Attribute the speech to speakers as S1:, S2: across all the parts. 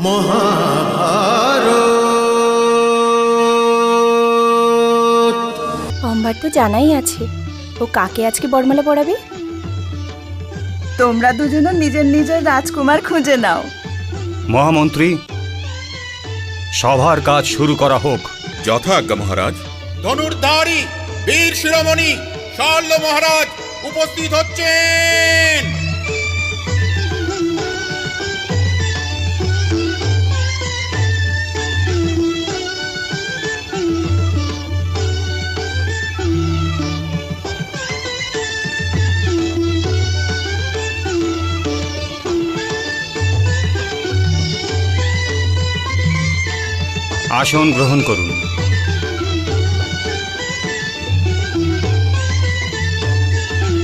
S1: মহাভারত।
S2: আমার তো জানাই আছে ও কাকে আজকে বরমালা পড়াবে।
S3: তোমরা দুজনে নিজের নিজের রাজকুমার খুঁজে নাও।
S4: মহামন্ত্রী, সভার কাজ শুরু করা হোক।
S5: যথাজ্ঞা মহারাজ।
S6: ধনুর্ধারী বীর শিরোমণি শল্য মহারাজ উপস্থিত হচ্ছেন।
S4: আসন গ্রহণ করুন।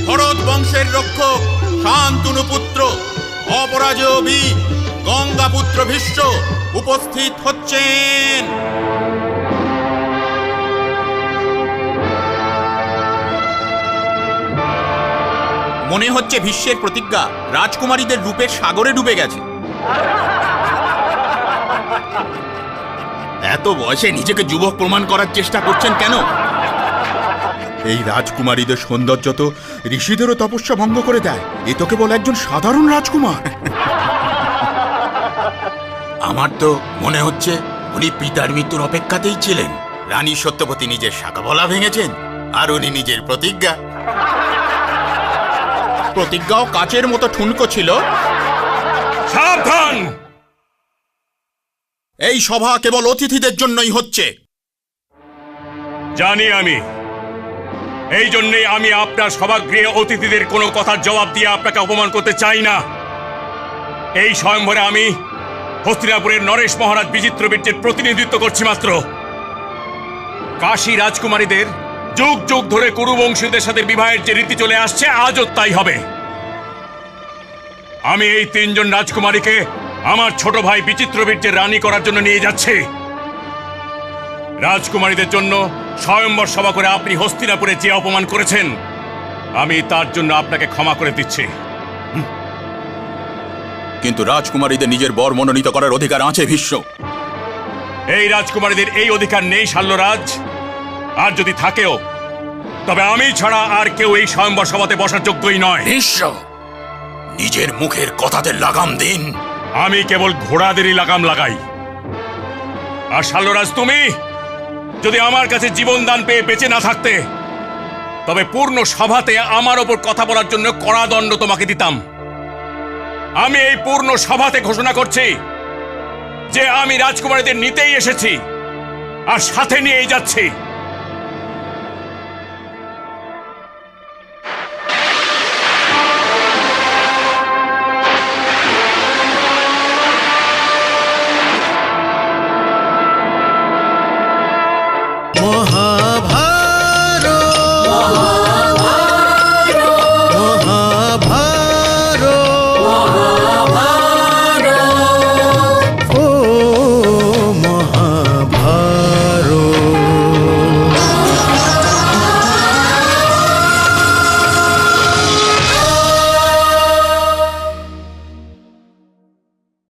S6: ভরত বংশের রক্ষক শান্তনু পুত্র অপরাজেয় বীর গঙ্গাপুত্র ভীষ্ম উপস্থিত হচ্ছেন। মনে হচ্ছে ভীষ্মের প্রতিজ্ঞা রাজকুমারীদের রূপের সাগরে ডুবে গেছে। এত বয়সে নিজেকে যুবক প্রমাণ করার চেষ্টা করছেন কেন? এই রাজকুমারীদের সৌন্দর্য তো ঋষিদেরও তপস্যা ভঙ্গ করে দেয়। এ তো কেবল একজন সাধারণ রাজকুমার। আমার তো মনে হচ্ছে উনি পিতার মৃত্যুর অপেক্ষাতেই ছিলেন। রানী সত্যবতী নিজের শাখা বলা ভেঙেছেন, আর উনি নিজের প্রতিজ্ঞাও কাচের মতো ঠুনকো ছিল।
S4: সাবধান!
S6: এই সভা কেবল অতিথিদের জন্যই হচ্ছে।
S4: জানি আমি, এই জন্যই আমি আপনার সভাগৃহে অতিথিদের কোনো কথার জবাব দিয়ে আপনাকে অপমান করতে চাই না। এই স্বয়ংবরে আমি হস্তিনাপুরের নরেশ মহারাজ বিচিত্রবীর্যের প্রতিনিধিত্ব করছি মাত্র। কাশী রাজকুমারীদের যুগ যুগ ধরে কুরুবংশীদের সাথে বিবাহের যে রীতি চলে আসছে, আজও তাই হবে। আমি এই তিনজন রাজকুমারীকে আমার ছোট ভাই বিচিত্রবীর্যের রানী করার জন্য নিয়ে যাচ্ছি। রাজকুমারীদের জন্য স্বয়ম্বর সভা করে আপনি হস্তিনাপুরে যে অপমান করেছেন, আমি তার জন্য আপনাকে ক্ষমা করে দিচ্ছি।
S6: কিন্তু রাজকুমারীদের নিজের বর মনোনীত করার অধিকার আছে ভীষ্ম।
S4: এই রাজকুমারীদের এই অধিকার নেই শাল্যরাজ, আর যদি থাকেও তবে আমি ছাড়া আর কেউ এই স্বয়ম্বর সভাতে বসার যোগ্যই নয়।
S6: ভীষ্ম, নিজের মুখের কথাতে লাগাম দিন।
S4: আমি কেবল ঘোড়াদেরই লাগাম লাগাই। আর শাল্যরাজ, তুমি যদি আমার কাছে জীবন দান পেয়ে বেঁচে না থাকতে, তবে পূর্ণ সভাতে আমার ওপর কথা বলার জন্য কড়া দণ্ড তোমাকে দিতাম। আমি এই পূর্ণ সভাতে ঘোষণা করছি যে আমি রাজকুমারীদের নিতেই এসেছি আর সাথে নিয়েই যাচ্ছি।